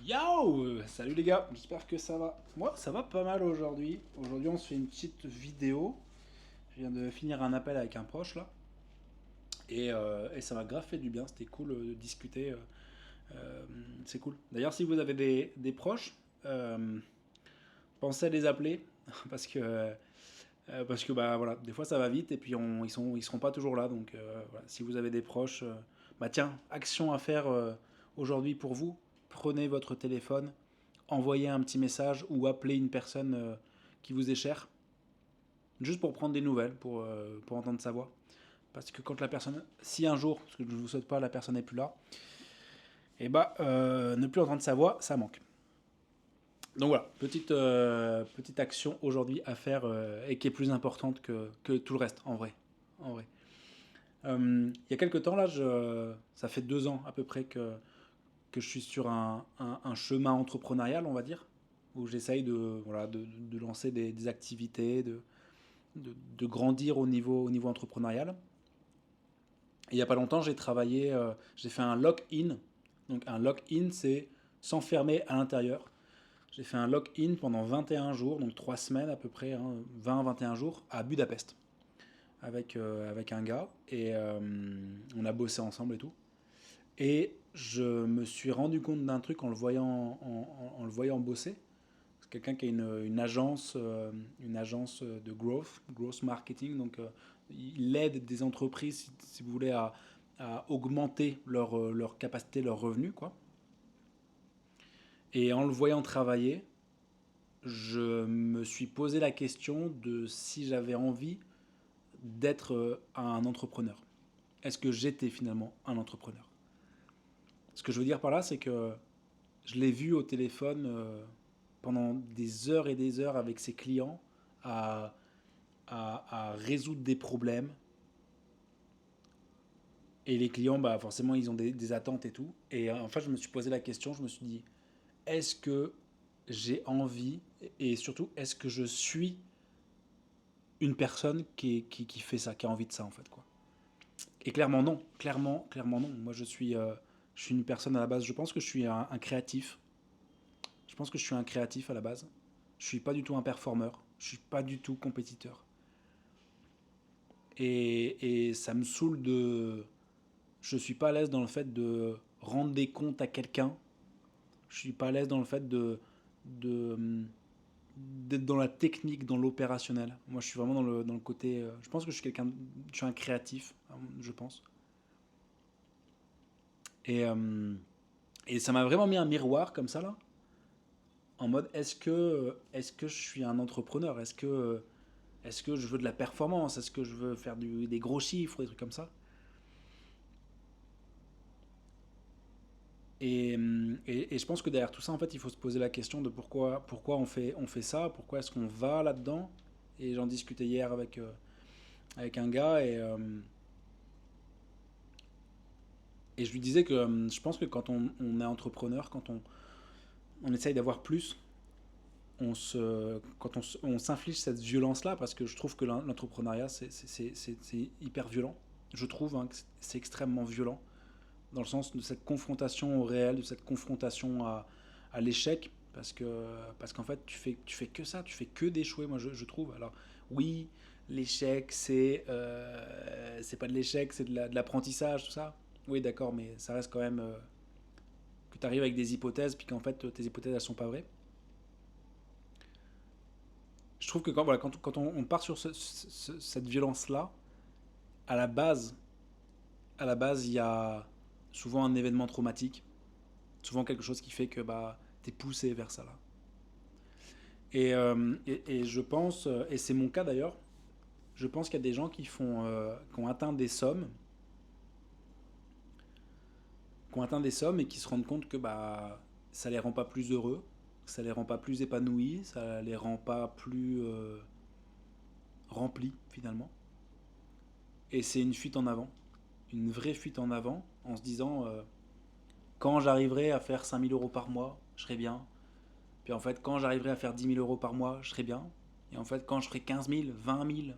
Yo! Salut les gars, j'espère que ça va. Moi, ça va pas mal aujourd'hui. Aujourd'hui, on se fait une petite vidéo. Je viens de finir un appel avec un proche là. Et ça m'a grave fait du bien, c'était cool de discuter. C'est cool. D'ailleurs, si vous avez des proches, pensez à les appeler parce que bah voilà, des fois ça va vite et puis ils seront pas toujours là. Donc voilà, si vous avez des proches, bah tiens, action à faire aujourd'hui pour vous. Prenez votre téléphone, envoyer un petit message ou appeler une personne qui vous est chère, juste pour prendre des nouvelles, pour entendre sa voix. Parce que quand la personne, si un jour, parce que je ne vous souhaite pas, la personne n'est plus là, et bah ne plus entendre sa voix, ça manque. Donc voilà, petite action aujourd'hui à faire et qui est plus importante que tout le reste, en vrai. En vrai. Il y a quelques temps, là, ça fait 2 ans à peu près que je suis sur un chemin entrepreneurial, on va dire, où j'essaye voilà, de lancer des activités, de grandir au niveau entrepreneurial. Et il n'y a pas longtemps, j'ai fait un lock-in. Donc un lock-in, c'est s'enfermer à l'intérieur. J'ai fait un lock-in pendant 21 jours, donc 3 semaines à peu près, hein, 20-21 jours, à Budapest, avec un gars. Et on a bossé ensemble et tout. Et je me suis rendu compte d'un truc en le voyant bosser. C'est quelqu'un qui a une agence de growth marketing. Donc, il aide des entreprises, si vous voulez, à augmenter leur capacité, leurs revenus, quoi. Et en le voyant travailler, je me suis posé la question de si j'avais envie d'être un entrepreneur. Est-ce que j'étais finalement un entrepreneur? Ce que je veux dire par là, c'est que je l'ai vu au téléphone pendant des heures et des heures avec ses clients à, à résoudre des problèmes. Et les clients, bah, forcément, ils ont des attentes et tout. Et en fait, je me suis posé la question, je me suis dit, est-ce que j'ai envie, et surtout, est-ce que je suis une personne qui fait ça, qui a envie de ça, en fait, quoi. Et clairement, non. Clairement, non. Moi, je suis une personne à la base, je pense que je suis un créatif. Je pense que je suis un créatif à la base. Je suis pas du tout un performeur. Je suis pas du tout compétiteur. Et ça me saoule de. Je suis pas à l'aise dans le fait de rendre des comptes à quelqu'un. Je suis pas à l'aise dans le fait de d'être dans la technique, dans l'opérationnel. Moi, je suis vraiment dans le côté. Je pense que je suis je suis un créatif, je pense. Et, euh, et ça m'a vraiment mis un miroir comme ça là, en mode est-ce que je suis un entrepreneur? Est-ce que je veux de la performance? Est-ce que je veux faire des gros chiffres, des trucs comme ça? Et je pense que derrière tout ça, en fait, il faut se poser la question de pourquoi on fait ça, pourquoi est-ce qu'on va là-dedans. Et j'en discutais hier avec un gars et je lui disais que je pense que quand on est entrepreneur, quand on essaye d'avoir plus, quand on s'inflige cette violence-là, parce que je trouve que l'entrepreneuriat, c'est hyper violent. Je trouve hein, que c'est extrêmement violent, dans le sens de cette confrontation au réel, de cette confrontation à l'échec, parce qu'en fait, tu fais que ça, tu fais que d'échouer, moi je trouve. Alors, oui, l'échec, c'est pas de l'échec, c'est de l'apprentissage, tout ça. Oui, d'accord, mais ça reste quand même que tu arrives avec des hypothèses, puis qu'en fait, tes hypothèses, elles sont pas vraies. Je trouve que voilà, quand on part sur cette violence-là, à la base, il y a souvent un événement traumatique, souvent quelque chose qui fait que bah, t'es poussé vers ça là. Et je pense, et c'est mon cas d'ailleurs, je pense qu'il y a des gens qui ont atteint des sommes, et qui se rendent compte que bah, ça les rend pas plus heureux, ça les rend pas plus épanouis, ça les rend pas plus remplis finalement. Et c'est une fuite en avant, une vraie fuite en avant, en se disant quand j'arriverai à faire 5 000 € par mois, je serai bien. Puis en fait, quand j'arriverai à faire 10 000 € par mois, je serai bien. Et en fait, quand je ferai 15 000, 20 000,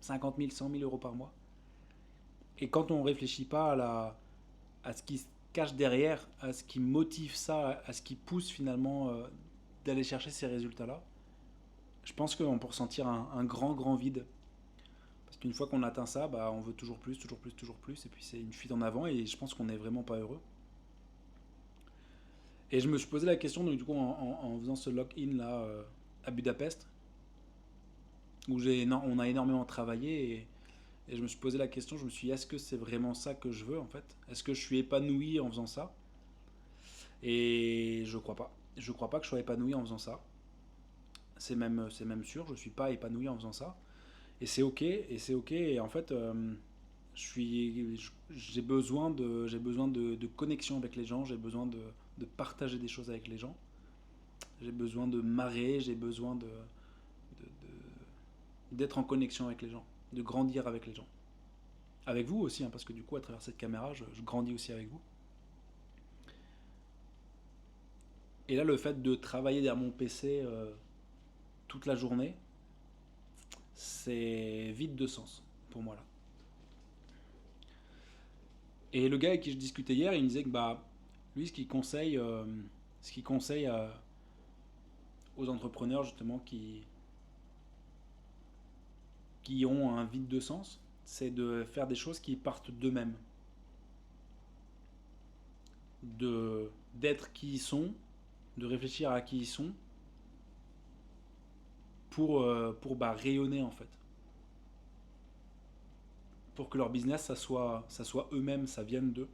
50 000, 100 000 € par mois. Et quand on ne réfléchit pas à ce qui cache derrière, à ce qui motive ça, à ce qui pousse finalement d'aller chercher ces résultats-là, je pense qu'on peut ressentir un grand, grand vide. Parce qu'une fois qu'on atteint ça, bah, on veut toujours plus, toujours plus, toujours plus, et puis c'est une fuite en avant, et je pense qu'on n'est vraiment pas heureux. Et je me suis posé la question, donc, du coup, en faisant ce lock-in là à Budapest, où on a énormément travaillé, et je me suis posé la question, je me suis dit, est-ce que c'est vraiment ça que je veux en fait? Est-ce que je suis épanoui en faisant ça? Et je crois pas. Je crois pas que je sois épanoui en faisant ça. C'est même sûr, je suis pas épanoui en faisant ça. Et c'est ok, et en fait, j'ai besoin de connexion avec les gens, j'ai besoin de partager des choses avec les gens, j'ai besoin de marrer, j'ai besoin d'être en connexion avec les gens, de grandir avec les gens. Avec vous aussi, hein, parce que du coup, à travers cette caméra, je grandis aussi avec vous. Et là, le fait de travailler derrière mon PC toute la journée, c'est vide de sens pour moi là. Et le gars avec qui je discutais hier, il me disait que bah, lui, ce qu'il conseille aux entrepreneurs justement qui ont un vide de sens, c'est de faire des choses qui partent d'eux-mêmes, d'être qui ils sont, de réfléchir à qui ils sont pour bah, rayonner en fait, pour que leur business ça soit eux-mêmes, ça vienne d'eux.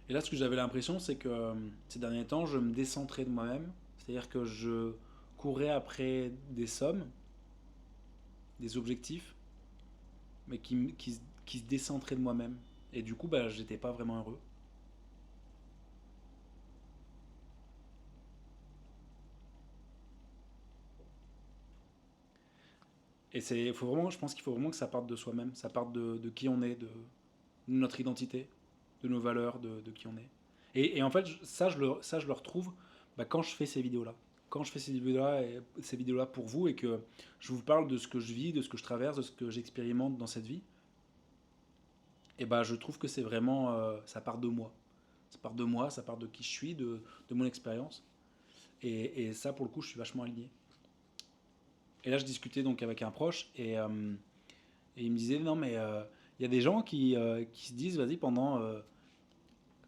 Et là, ce que j'avais l'impression, c'est que ces derniers temps, je me décentrais de moi-même, c'est-à-dire que je courais après des sommes, des objectifs, mais qui se décentraient de moi-même. Et du coup, bah, j'étais pas vraiment heureux. Et faut vraiment, je pense qu'il faut vraiment que ça parte de soi-même, ça parte de qui on est, de notre identité, de nos valeurs, de qui on est. Et en fait, ça, je le retrouve bah, quand je fais ces vidéos-là. Quand je fais ces vidéos-là pour vous et que je vous parle de ce que je vis, de ce que je traverse, de ce que j'expérimente dans cette vie, et bah, je trouve que c'est vraiment, ça part de moi. Ça part de moi, ça part de qui je suis, de mon expérience. Et ça, pour le coup, je suis vachement aligné. Et là, je discutais donc avec un proche et il me disait non, mais il y a des gens qui se disent vas-y, pendant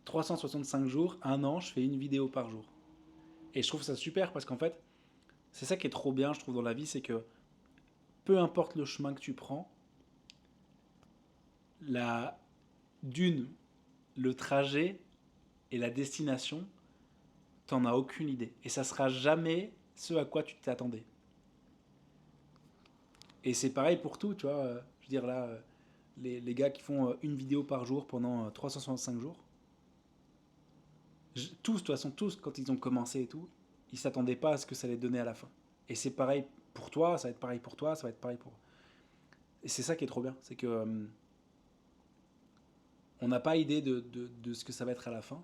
365 jours, un an, je fais une vidéo par jour. Et je trouve ça super parce qu'en fait, c'est ça qui est trop bien, je trouve, dans la vie, c'est que peu importe le chemin que tu prends, la d'une, le trajet et la destination, t'en as aucune idée. Et ça sera jamais ce à quoi tu t'attendais. Et c'est pareil pour tout, tu vois. Je veux dire, là, les gars qui font une vidéo par jour pendant 365 jours, tous, de toute façon, tous, quand ils ont commencé et tout, ils s'attendaient pas à ce que ça allait donner à la fin. Et c'est pareil pour toi, ça va être pareil pour toi, ça va être pareil pour. Et c'est ça qui est trop bien, c'est que on n'a pas idée de ce que ça va être à la fin.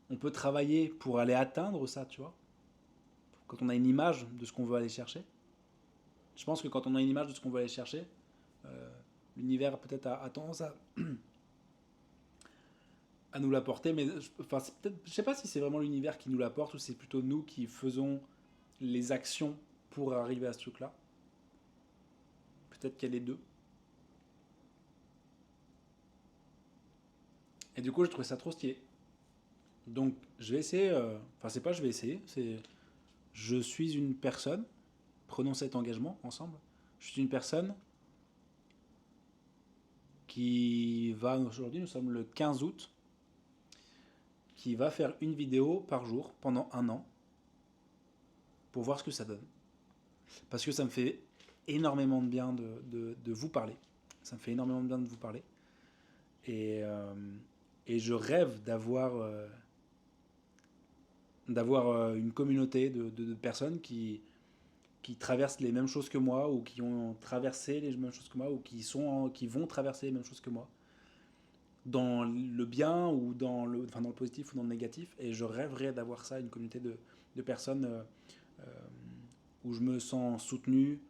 On peut travailler pour aller atteindre ça, tu vois. Quand on a une image de ce qu'on veut aller chercher. Je pense que quand on a une image de ce qu'on veut aller chercher, euh, l'univers peut-être a tendance à nous l'apporter, mais enfin, je sais pas si c'est vraiment l'univers qui nous l'apporte ou c'est plutôt nous qui faisons les actions pour arriver à ce truc-là. Peut-être qu'il y a les deux. Et du coup, je trouvais ça trop stylé. Donc, je vais essayer. Enfin, c'est pas je vais essayer, c'est je suis une personne. Prenons cet engagement ensemble. Je suis une personne qui va aujourd'hui, nous sommes le 15 août, qui va faire une vidéo par jour pendant un an pour voir ce que ça donne. Parce que ça me fait énormément de bien de vous parler. Ça me fait énormément de bien de vous parler. Et, euh, et je rêve d'avoir une communauté de personnes qui traversent les mêmes choses que moi ou qui ont traversé les mêmes choses que moi ou qui vont traverser les mêmes choses que moi dans le bien ou dans le positif ou dans le négatif. Et je rêverais d'avoir ça, une communauté de personnes euh, où je me sens soutenu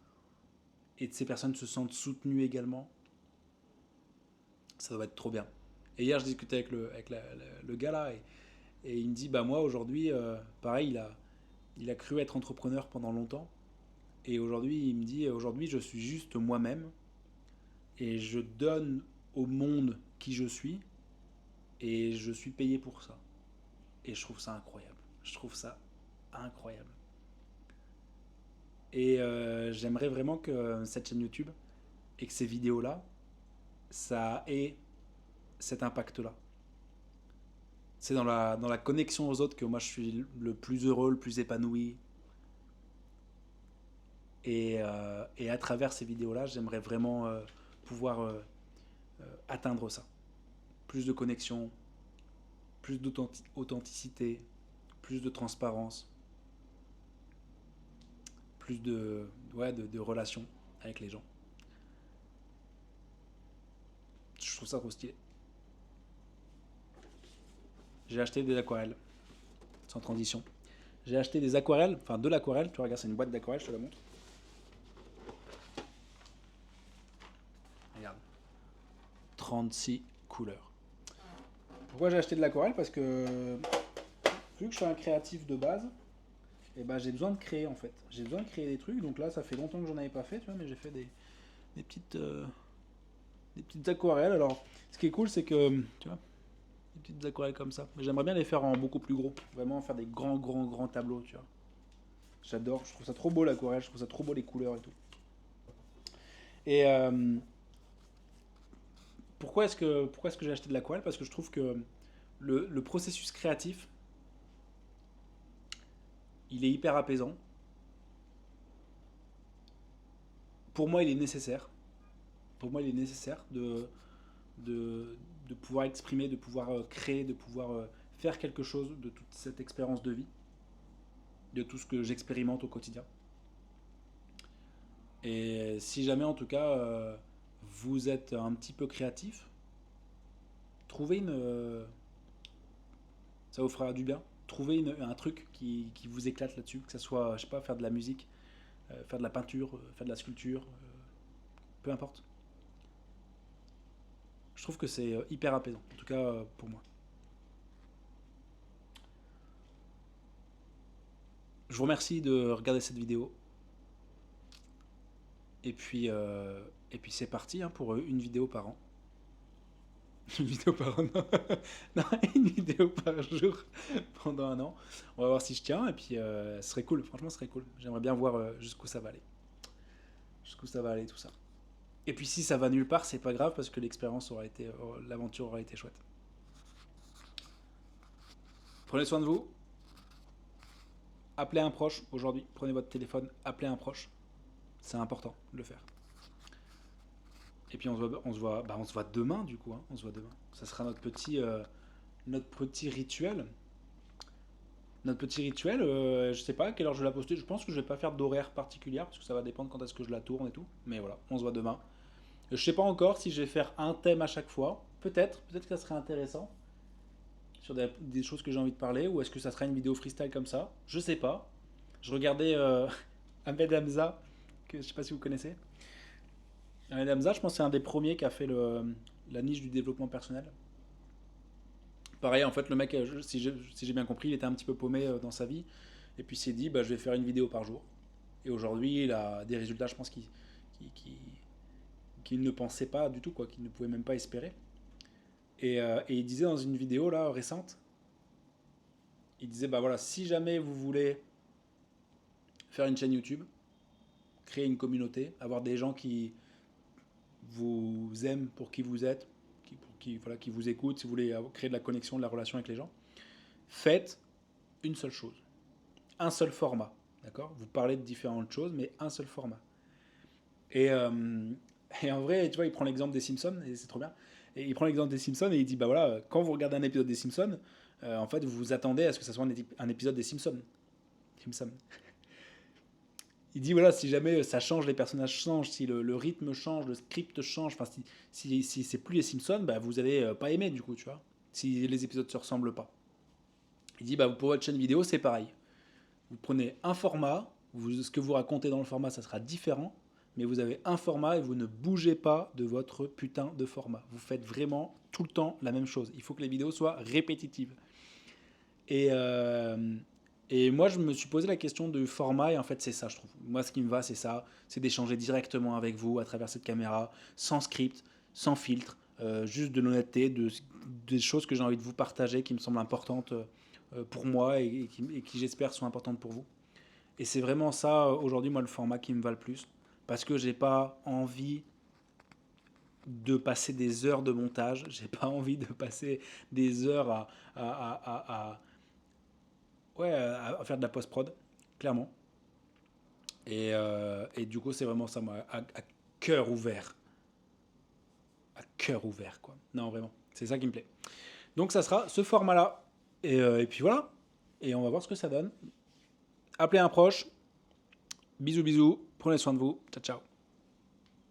et de ces personnes se sentent soutenues également. Ça doit être trop bien. Et hier, je discutais le gars là, et il me dit, bah moi aujourd'hui, pareil, il a cru être entrepreneur pendant longtemps. Et aujourd'hui, il me dit, aujourd'hui, je suis juste moi-même et je donne au monde qui je suis et je suis payé pour ça. Et je trouve ça incroyable. Je trouve ça incroyable. Et j'aimerais vraiment que cette chaîne YouTube et que ces vidéos-là, ça ait cet impact-là. C'est dans la connexion aux autres que moi je suis le plus heureux, le plus épanoui. Et à travers ces vidéos-là, j'aimerais vraiment pouvoir atteindre ça. Plus de connexion, plus d'authenticité, plus de transparence, plus de relations avec les gens. Je trouve ça trop stylé. J'ai acheté des aquarelles, sans transition. J'ai acheté des aquarelles, enfin de l'aquarelle. Tu regardes, c'est une boîte d'aquarelle, je te la montre. Regarde. 36 couleurs. Pourquoi j'ai acheté de l'aquarelle? Parce que vu que je suis un créatif de base, et ben j'ai besoin de créer en fait. J'ai besoin de créer des trucs. Donc là, ça fait longtemps que j'en avais pas fait, tu vois, mais j'ai fait des petites aquarelles. Alors, ce qui est cool, c'est que, tu vois, des petites aquarelles comme ça. Mais j'aimerais bien les faire en beaucoup plus gros. Vraiment faire des grands tableaux, tu vois. J'adore, je trouve ça trop beau l'aquarelle, je trouve ça trop beau les couleurs et tout. Et pourquoi est-ce que j'ai acheté de l'aquarelle? Parce que je trouve que le processus créatif, il est hyper apaisant. Pour moi, il est nécessaire. Pour moi, il est nécessaire de pouvoir exprimer, de pouvoir créer, de pouvoir faire quelque chose de toute cette expérience de vie, de tout ce que j'expérimente au quotidien. Et si jamais, en tout cas, vous êtes un petit peu créatif, trouvez ça vous fera du bien. Trouvez un truc qui vous éclate là-dessus, que ce soit, je sais pas, faire de la musique, faire de la peinture, faire de la sculpture, peu importe. Je trouve que c'est hyper apaisant, en tout cas pour moi. Je vous remercie de regarder cette vidéo. Et puis c'est parti hein, pour une vidéo par an. Une vidéo par an, non. Non, une vidéo par jour pendant un an. On va voir si je tiens. Et puis ce serait cool, franchement, ce serait cool. J'aimerais bien voir jusqu'où ça va aller. Jusqu'où ça va aller, tout ça. Et puis si ça va nulle part, c'est pas grave parce que l'aventure aura été chouette. Prenez soin de vous. Appelez un proche aujourd'hui. Prenez votre téléphone, appelez un proche. C'est important de le faire. Et puis on se voit demain du coup. Hein. On se voit demain. Ça sera notre petit rituel. Notre petit rituel, je sais pas à quelle heure je vais la poster. Je pense que je vais pas faire d'horaire particulière parce que ça va dépendre quand est-ce que je la tourne et tout. Mais voilà, on se voit demain. Je sais pas encore si je vais faire un thème à chaque fois. Peut-être que ça serait intéressant sur des choses que j'ai envie de parler, ou est-ce que ça sera une vidéo freestyle comme ça? Je sais pas. Je regardais Ahmed Hamza, que je sais pas si vous connaissez. Ahmed Hamza, je pense que c'est un des premiers qui a fait la niche du développement personnel. Pareil, en fait, le mec, si j'ai bien compris, il était un petit peu paumé dans sa vie. Et puis il s'est dit, bah, je vais faire une vidéo par jour. Et aujourd'hui, il a des résultats, je pense, qu'il ne pensait pas du tout, quoi, qu'il ne pouvait même pas espérer. Et il disait dans une vidéo là récente, il disait, bah voilà, si jamais vous voulez faire une chaîne YouTube, créer une communauté, avoir des gens qui vous aiment pour qui vous êtes, qui vous écoutent, si vous voulez créer de la connexion, de la relation avec les gens, faites une seule chose, un seul format, d'accord? Vous parlez de différentes choses, mais un seul format. Et, euh, et en vrai, tu vois, il prend l'exemple des Simpsons, et c'est trop bien. Et il prend l'exemple des Simpsons et il dit, bah voilà, quand vous regardez un épisode des Simpsons, en fait, vous vous attendez à ce que ça soit un épisode des Simpsons. Simpsons. Il dit, voilà, si jamais ça change, les personnages changent, si le rythme change, le script change, enfin, si c'est plus les Simpsons, bah, vous allez pas aimer, du coup, tu vois, si les épisodes se ressemblent pas. Il dit, bah, pour votre chaîne vidéo, c'est pareil. Vous prenez un format, ce que vous racontez dans le format, ça sera différent, mais vous avez un format et vous ne bougez pas de votre putain de format. Vous faites vraiment tout le temps la même chose. Il faut que les vidéos soient répétitives. Et, et moi, je me suis posé la question du format, et en fait, c'est ça, je trouve. Moi, ce qui me va, c'est ça, c'est d'échanger directement avec vous à travers cette caméra, sans script, sans filtre, juste de l'honnêteté, des choses que j'ai envie de vous partager, qui me semblent importantes pour moi et qui j'espère, sont importantes pour vous. Et c'est vraiment ça, aujourd'hui, moi, le format qui me va le plus. Parce que j'ai pas envie de passer des heures de montage, j'ai pas envie de passer des heures ouais, à faire de la post-prod, clairement. Et du coup, c'est vraiment ça, moi, à cœur ouvert. À cœur ouvert, quoi. Non, vraiment, c'est ça qui me plaît. Donc, ça sera ce format-là. Et puis voilà. Et on va voir ce que ça donne. Appelez un proche. Bisous, bisous. Prenez soin de vous. Ciao, ciao.